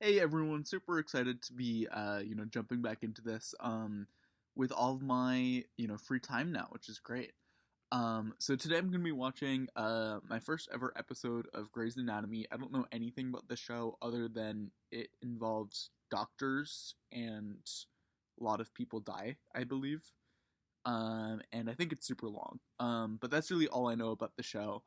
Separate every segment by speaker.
Speaker 1: Hey everyone, super excited to be jumping back into this with all of my, free time now, which is great. So today I'm going to be watching my first ever episode of Grey's Anatomy. I don't know anything about the show other than it involves doctors and a lot of people die, I believe. And I think it's super long. But that's really all I know about the show.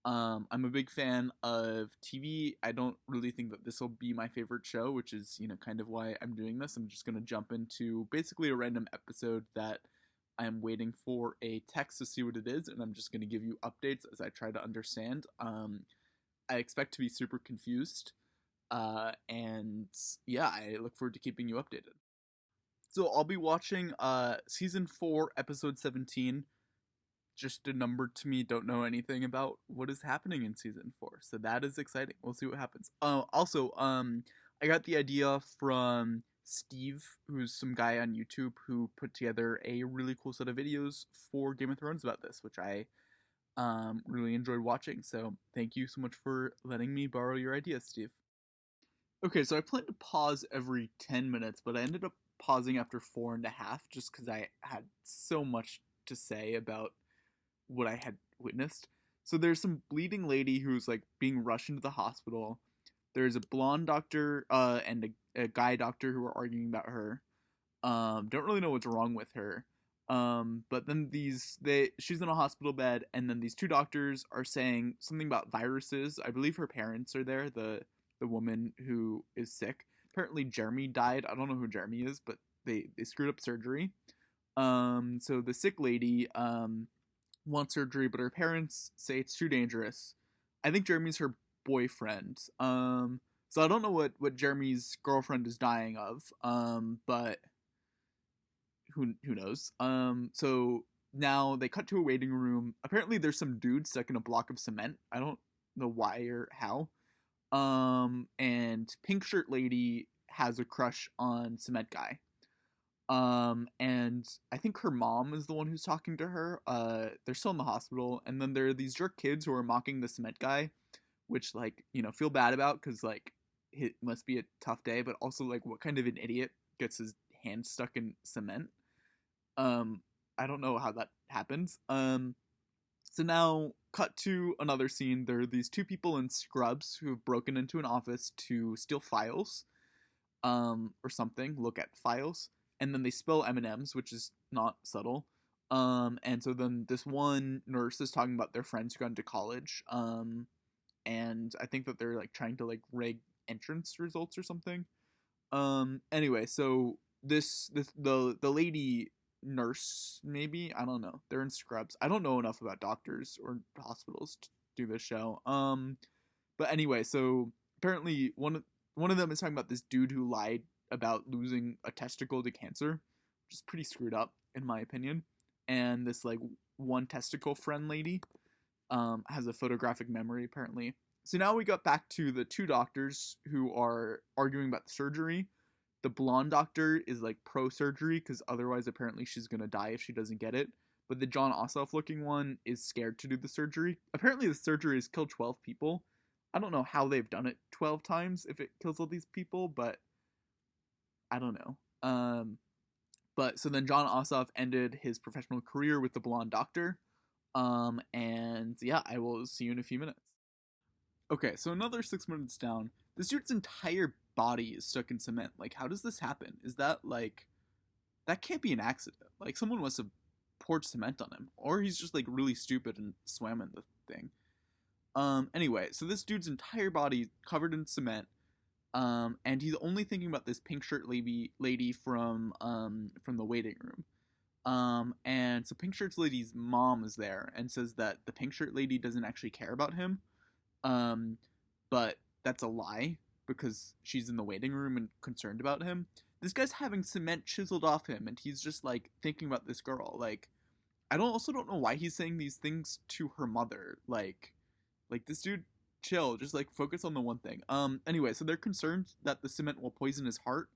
Speaker 1: I'm a big fan of TV. I don't really think that this will be my favorite show, which is, kind of why I'm doing this. I'm just going to jump into basically a random episode that I'm waiting for a text to see what it is, and I'm just going to give you updates as I try to understand. I expect to be super confused. And yeah, I look forward to keeping you updated. So I'll be watching season 4, episode 17. Just a number to me, don't know anything about what is happening in season 4. So that is exciting. We'll see what happens. Also, I got the idea from Steve, who's some guy on YouTube who put together a really cool set of videos for Game of Thrones about this, which I really enjoyed watching. So thank you so much for letting me borrow your ideas, Steve. Okay, so I planned to pause every 10 minutes, but I ended up pausing after 4.5 just because I had so much to say about what I had witnessed. So there's some bleeding lady who's like being rushed into the hospital. There's a blonde doctor and a guy doctor who are arguing about her. Don't really know what's wrong with her. But then she's in a hospital bed, and then these two doctors are saying something about viruses. I believe her parents are there. The woman who is sick. Apparently Jeremy died. I don't know who Jeremy is, but they screwed up surgery. So the sick lady wants surgery, but her parents say it's too dangerous. I think Jeremy's her boyfriend. So I don't know what Jeremy's girlfriend is dying of. But who knows? So now they cut to a waiting room. Apparently there's some dude stuck in a block of cement. I don't know why or how. And pink shirt lady has a crush on cement guy. And I think her mom is the one who's talking to her. They're still in the hospital, and then there are these jerk kids who are mocking the cement guy, which like feel bad about because like it must be a tough day, but also like what kind of an idiot gets his hand stuck in cement? Um, I don't know how that happens. So now cut to another scene. There are these two people in scrubs who have broken into an office to steal files, or something. Look at files, and then they spill M&Ms, which is not subtle. And so then this one nurse is talking about their friends who got into college. And I think that they're like trying to like rig entrance results or something. Anyway, so the lady nurse, maybe, I don't know, they're in scrubs. I don't know enough about doctors or hospitals to do this show. But anyway, so apparently one of them is talking about this dude who lied about losing a testicle to cancer, which is pretty screwed up in my opinion. And this like one testicle friend lady has a photographic memory apparently. So now we got back to the two doctors who are arguing about the surgery. The blonde doctor is like pro surgery because otherwise apparently she's gonna die if she doesn't get it. But the John Ossoff looking one is scared to do the surgery. Apparently the surgery has killed 12 people. I don't know how they've done it 12 times if it kills all these people, but I don't know. But so then John Ossoff ended his professional career with the blonde doctor. And yeah, I will see you in a few minutes. Okay, so another 6 minutes down. This dude's entire body is stuck in cement. Like, how does this happen? Is that like that can't be an accident? Like, someone must have poured cement on him, or he's just like really stupid and swam in the thing. Anyway, so this dude's entire body covered in cement. And he's only thinking about this pink shirt lady from the waiting room. And so pink shirt lady's mom is there and says that the pink shirt lady doesn't actually care about him. Um, but that's a lie because she's in the waiting room and concerned about him. This guy's having cement chiseled off him, and he's just like thinking about this girl. Like, I don't know why he's saying these things to her mother. Like this dude, chill. Just like focus on the one thing. Anyway, so they're concerned that the cement will poison his heart,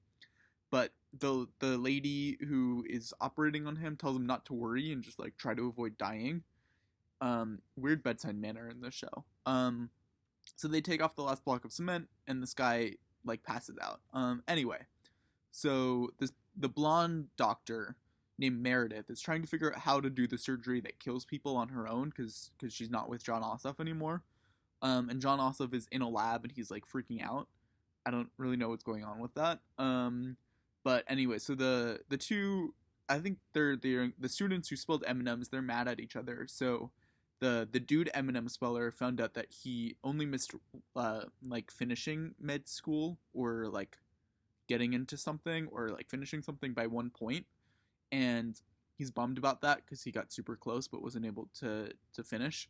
Speaker 1: but the lady who is operating on him tells him not to worry and just like try to avoid dying. Weird bedside manner in this show. So they take off the last block of cement, and this guy like passes out. Anyway, so the blonde doctor named Meredith is trying to figure out how to do the surgery that kills people on her own because she's not with John Ossoff anymore. And John Ossoff is in a lab and he's like freaking out. I don't really know what's going on with that. But anyway, so the two, I think they're the students who spelled M&Ms. They're mad at each other. So the dude M&M speller found out that he only missed like finishing med school or like getting into something or like finishing something by 1 point, and he's bummed about that because he got super close but wasn't able to finish.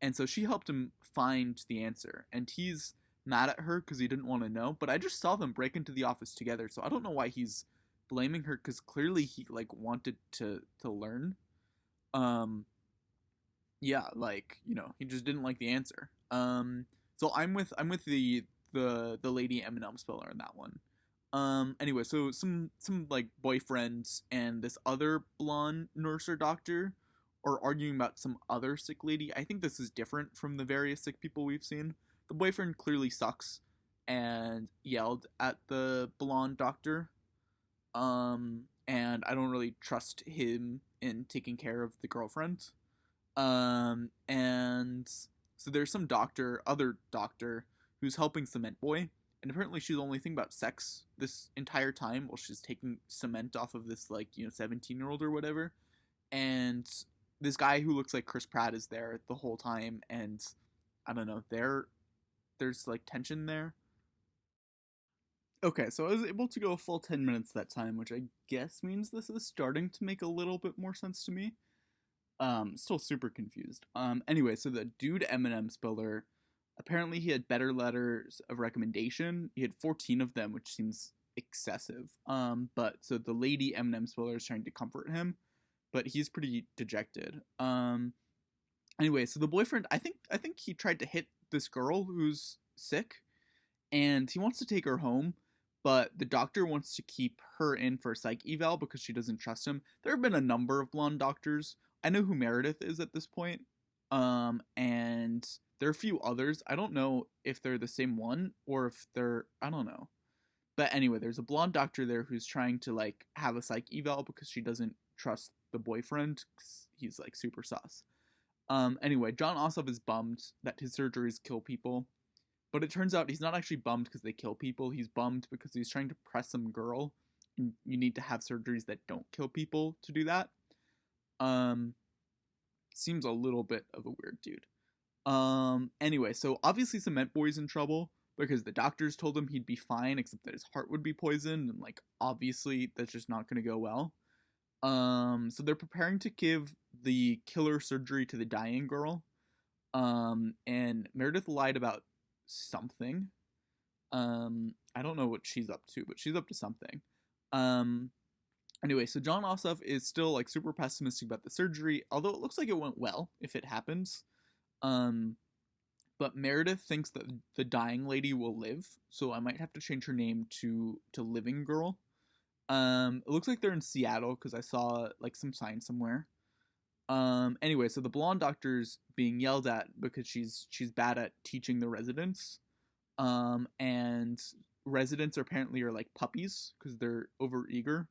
Speaker 1: And so she helped him find the answer, and he's mad at her because he didn't want to know. But I just saw them break into the office together, so I don't know why he's blaming her because clearly he like wanted to learn. Um, yeah, like he just didn't like the answer. So I'm with the lady Eminem speller in that one. Anyway, so some like boyfriends and this other blonde nurse or doctor are arguing about some other sick lady. I think this is different from the various sick people we've seen. The boyfriend clearly sucks and yelled at the blonde doctor. And I don't really trust him in taking care of the girlfriend. And so there's some other doctor, who's helping Cement Boy, and apparently she's only thinking about sex this entire time while she's taking cement off of this 17-year-old or whatever. And this guy who looks like Chris Pratt is there the whole time, and I don't know, there's like tension there. Okay, so I was able to go a full 10 minutes that time, which I guess means this is starting to make a little bit more sense to me. Still super confused. Anyway, so the dude Eminem spiller, apparently he had better letters of recommendation. He had 14 of them, which seems excessive. But so the lady Eminem spiller is trying to comfort him, but he's pretty dejected. Anyway, so the boyfriend, I think he tried to hit this girl who's sick, and he wants to take her home, but the doctor wants to keep her in for a psych eval because she doesn't trust him. There have been a number of blonde doctors. I know who Meredith is at this point. And there are a few others. I don't know if they're the same one or if I don't know. But anyway, there's a blonde doctor there who's trying to like have a psych eval because she doesn't trust the boyfriend. 'Cause he's like super sus. Anyway, John Ossoff is bummed that his surgeries kill people. But it turns out he's not actually bummed because they kill people. He's bummed because he's trying to press some girl. And you need to have surgeries that don't kill people to do that. Um, Seems a little bit of a weird dude. Anyway, so obviously Cement Boy's in trouble because the doctors told him he'd be fine, except that his heart would be poisoned, and like obviously that's just not gonna go well. So they're preparing to give the killer surgery to the dying girl. And Meredith lied about something. I don't know what she's up to, but she's up to something. Um, Anyway, so John Ossoff is still like super pessimistic about the surgery, although it looks like it went well if it happens. Um, but Meredith thinks that the dying lady will live, so I might have to change her name to Living Girl. It looks like they're in Seattle because I saw like some sign somewhere. Anyway, so the blonde doctor's being yelled at because she's bad at teaching the residents. And residents apparently are like puppies because they're overeager.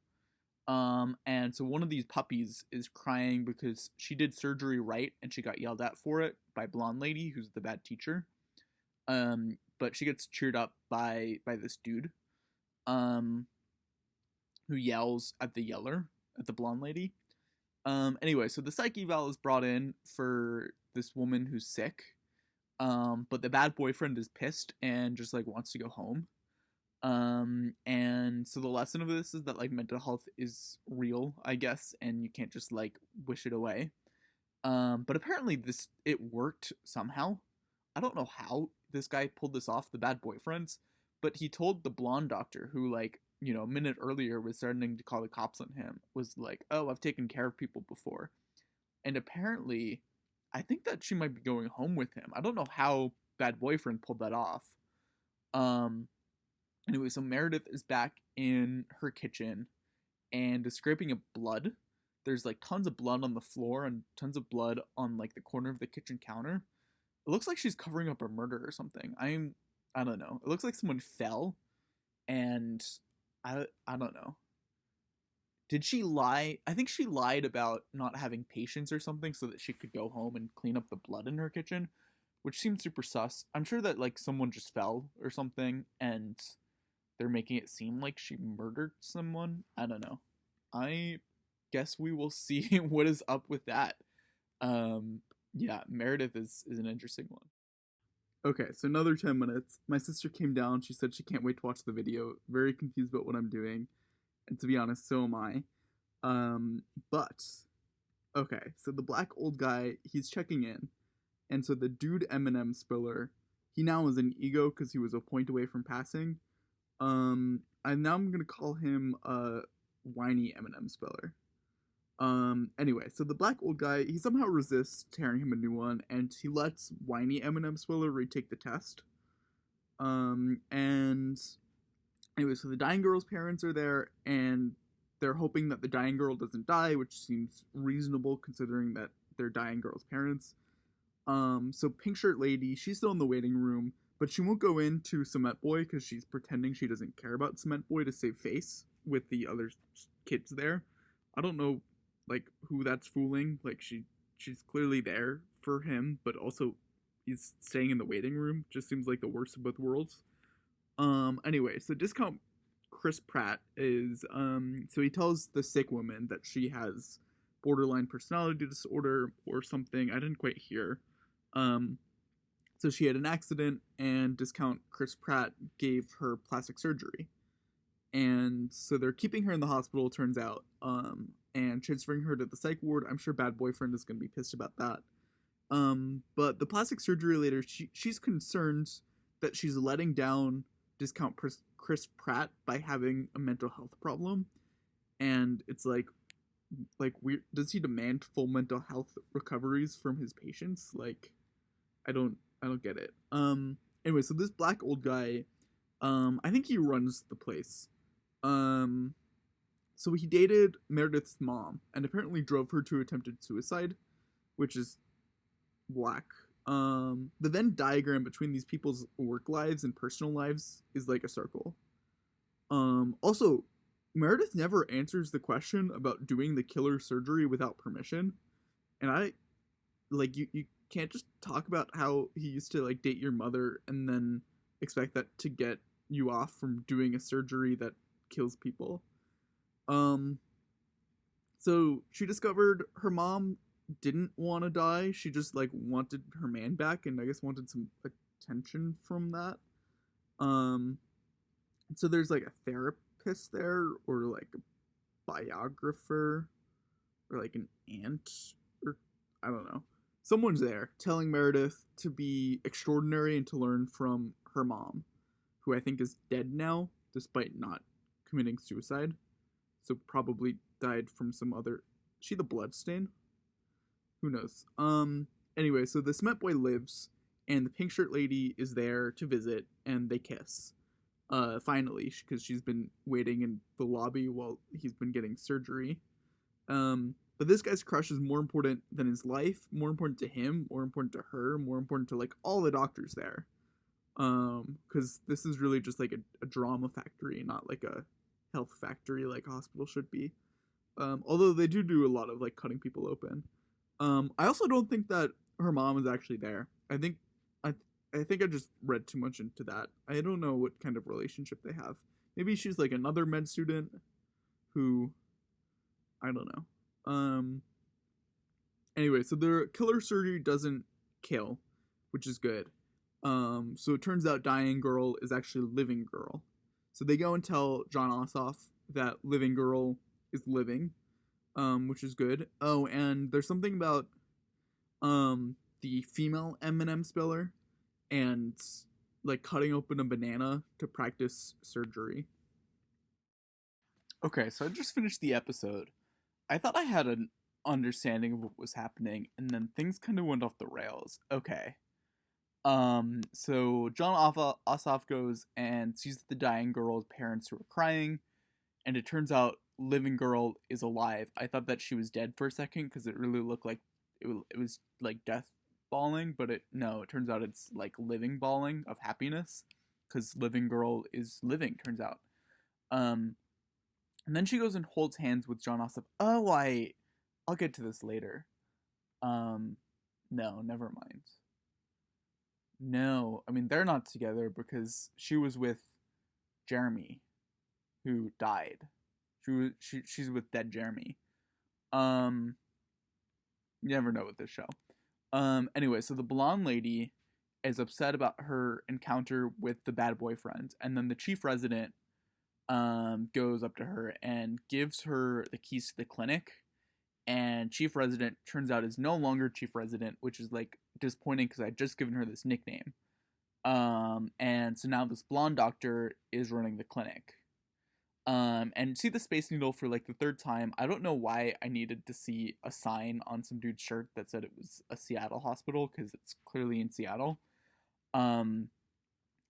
Speaker 1: And so one of these puppies is crying because she did surgery right and she got yelled at for it by blonde lady who's the bad teacher. But she gets cheered up by this dude, um, who yells at the yeller, at the blonde lady. Anyway, so the psych eval is brought in for this woman who's sick. But the bad boyfriend is pissed and just like wants to go home. And so the lesson of this is that like mental health is real, I guess, and you can't just like wish it away. But apparently it worked somehow. I don't know how this guy pulled this off, the bad boyfriends, but he told the blonde doctor who like, a minute earlier was starting to call the cops on him, was like, "Oh, I've taken care of people before." And apparently I think that she might be going home with him. I don't know how bad boyfriend pulled that off. Um Anyway, so Meredith is back in her kitchen and is scraping up blood. There's like tons of blood on the floor and tons of blood on like the corner of the kitchen counter. It looks like she's covering up a murder or something. I don't know. It looks like someone fell and I don't know. Did she lie? I think she lied about not having patience or something so that she could go home and clean up the blood in her kitchen, which seems super sus. I'm sure that like someone just fell or something and they're making it seem like she murdered someone. I don't know. I guess we will see what is up with that. Um yeah, Meredith is an interesting one. Okay, so another 10 minutes. My sister came down. She said she can't wait to watch the video. Very confused about what I'm doing. And to be honest, so am I. Um, but okay, so the black old guy, he's checking in, and so the dude Eminem spiller, he now is an ego because he was a point away from passing. I'm gonna call him whiny Eminem spiller. Anyway, so the black old guy, he somehow resists tearing him a new one, and he lets whiny Eminem spiller retake the test. And anyway, so the dying girl's parents are there, and they're hoping that the dying girl doesn't die, which seems reasonable considering that they're dying girl's parents. So Pink Shirt Lady, she's still in the waiting room, but she won't go into Cement Boy because she's pretending she doesn't care about Cement Boy to save face with the other kids there. I don't know, like, who that's fooling. Like, she's clearly there for him, but also he's staying in the waiting room. Just seems like the worst of both worlds. Anyway, so discount Chris Pratt is so he tells the sick woman that she has borderline personality disorder or something. I didn't quite hear. Um so she had an accident and discount Chris Pratt gave her plastic surgery. And so they're keeping her in the hospital, turns out, and transferring her to the psych ward. I'm sure Bad Boyfriend is gonna be pissed about that. But the plastic surgery later, she's concerned that she's letting down discount Chris Pratt by having a mental health problem, and it's like does he demand full mental health recoveries from his patients? Like, I don't get it. Anyway, so this black old guy, I think he runs the place. Um, so he dated Meredith's mom and apparently drove her to attempted suicide, which is whack. The Venn diagram between these people's work lives and personal lives is like a circle. Also, Meredith never answers the question about doing the killer surgery without permission. And I like you can't just talk about how he used to like date your mother and then expect that to get you off from doing a surgery that kills people. Um so she discovered her mom didn't want to die. She just like wanted her man back and I guess wanted some attention from that. Um so there's like a therapist there or like a biographer or like an aunt or I don't know. Someone's there telling Meredith to be extraordinary and to learn from her mom, who I think is dead now despite not committing suicide. So probably died from some other. Is she the bloodstain? Who knows? Anyway, so the cement boy lives, and the pink shirt lady is there to visit, and they kiss. Finally, because she's been waiting in the lobby while he's been getting surgery. But this guy's crush is more important than his life, more important to him, more important to her, more important to like all the doctors there. Because this is really just like a drama factory, not like a health factory like a hospital should be. Although they do a lot of like cutting people open. I also don't think that her mom is actually there. I I think I just read too much into that. I don't know what kind of relationship they have. Maybe she's like another med student who I don't know. Anyway, so the killer surgery doesn't kill, which is good. So it turns out dying girl is actually living girl. So they go and tell John Ossoff that living girl is living, which is good. Oh, and there's something about the female M&M spiller and like cutting open a banana to practice surgery. Okay, so I just finished the episode. I thought I had an understanding of what was happening, and then things kind of went off the rails. Okay. So John Ossoff goes and sees the dying girl's parents who are crying, and it turns out living girl is alive. I thought that she was dead for a second because it really looked like it was like death bawling, but it turns out it's like living bawling of happiness. because living girl is living, turns out. Um, and then she goes and holds hands with John Ossoff. Oh, I'll get to this later. Um, no, never mind. No, I mean they're not together because she was with Jeremy, who died. She's with dead Jeremy. Um, you never know with this show. Anyway, so the blonde lady is upset about her encounter with the bad boyfriend, and then the chief resident goes up to her and gives her the keys to the clinic. And chief resident turns out is no longer chief resident, which is like disappointing because I had just given her this nickname. And so now this blonde doctor is running the clinic. And see the Space Needle for like the third time. I don't know why I needed to see a sign on some dude's shirt that said it was a Seattle hospital, because it's clearly in Seattle. Um,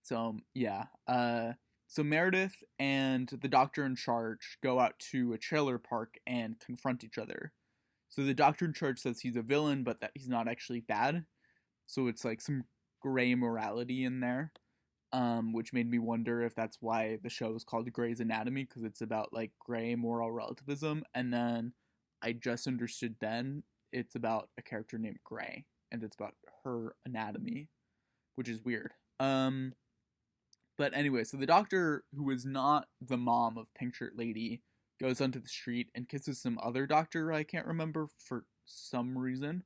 Speaker 1: so yeah. So Meredith and the doctor in charge go out to a trailer park and confront each other. So the doctor in charge says he's a villain, but that he's not actually bad. So it's like some gray morality in there. Which made me wonder if that's why the show is called Grey's Anatomy, because it's about like gray moral relativism. And then I just understood then it's about a character named Grey, and it's about her anatomy, which is weird. But anyway, so the doctor, who is not the mom of Pink Shirt Lady, goes onto the street and kisses some other doctor I can't remember for some reason.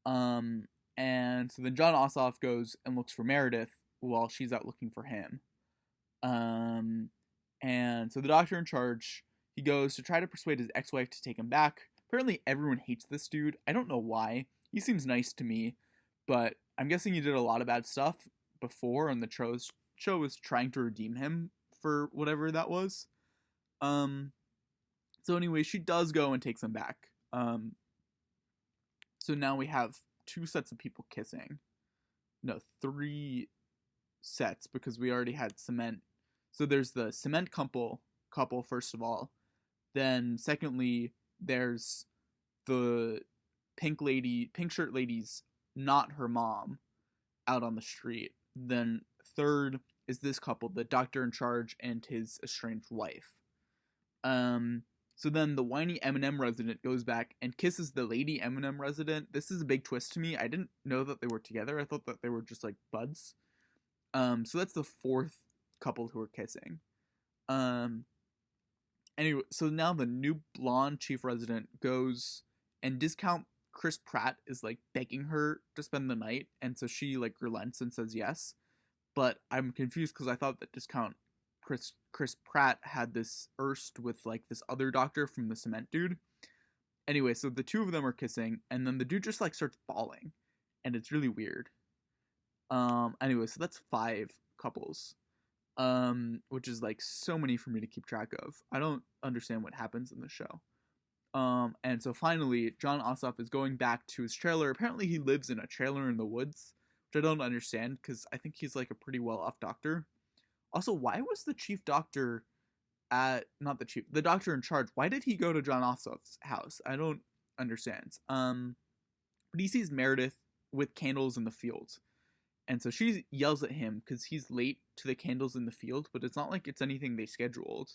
Speaker 1: And so then John Ossoff goes and looks for Meredith while she's out looking for him. And so the doctor in charge, he goes to try to persuade his ex-wife to take him back. Apparently everyone hates this dude. I don't know why. He seems nice to me, but I'm guessing he did a lot of bad stuff before, and the show was trying to redeem him for whatever that was. So anyway, she does go and takes him back. So now we have 2 sets of people kissing. No, 3 sets, because we already had cement. So there's the cement couple first of all. Then secondly, there's the pink shirt lady's not her mom out on the street. Then third is this couple, the doctor in charge and his estranged wife. So then the whiny M&M resident goes back and kisses the lady M&M resident. This is a big twist to me. I didn't know that they were together. I thought that they were just like buds. So that's the 4th couple who are kissing. Anyway, so now the new blonde chief resident goes and discount Chris Pratt is like begging her to spend the night, and so she like relents and says yes. But I'm confused because I thought that discount Chris Pratt had this erst with like this other doctor from the cement dude. Anyway, so the 2 of them are kissing, and then the dude just like starts bawling, and it's really weird. Anyway, so that's 5 couples, which is like so many for me to keep track of. I don't understand what happens in the show. And so finally, John Ossoff is going back to his trailer. Apparently he lives in a trailer in the woods, which I don't understand, because I think he's like a pretty well-off doctor. Also, why was the chief doctor the doctor in charge, why did he go to John Ossoff's house? I don't understand. But he sees Meredith with candles in the field. And so she yells at him because he's late to the candles in the field, but it's not like it's anything they scheduled.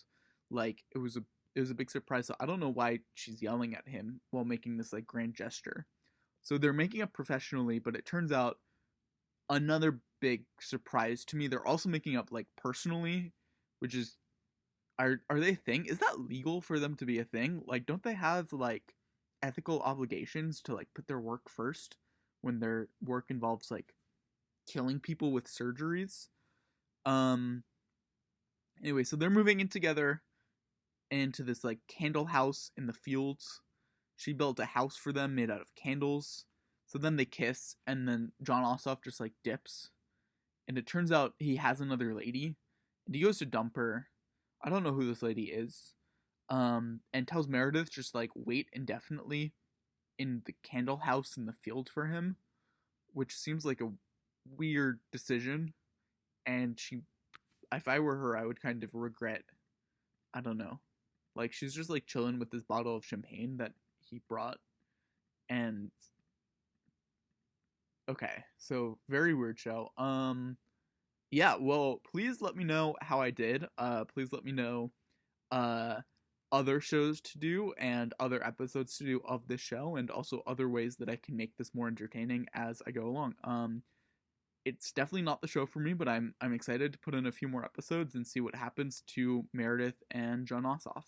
Speaker 1: Like, it was a big surprise. So I don't know why she's yelling at him while making this like grand gesture. So they're making up professionally, but it turns out another big surprise to me, they're also making up like personally, which is are they a thing? Is that legal for them to be a thing? Like, don't they have like ethical obligations to like put their work first when their work involves like killing people with surgeries? Anyway, so they're moving in together into this like candle house in the fields. She built a house for them made out of candles. So then they kiss, and then John Ossoff just like dips, and it turns out he has another lady, and he goes to dump her. I don't know who this lady is. And tells Meredith just like wait indefinitely in the candle house in the field for him, which seems like a weird decision. And if I were her, I would kind of regret, I don't know, like she's just like chilling with this bottle of champagne that he brought. And okay, so very weird show. Yeah, well, please let me know how I did. Please let me know uh other shows to do and other episodes to do of this show, and also other ways that I can make this more entertaining as I go along. It's definitely not the show for me, but I'm excited to put in a few more episodes and see what happens to Meredith and John Ossoff.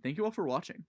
Speaker 1: Thank you all for watching.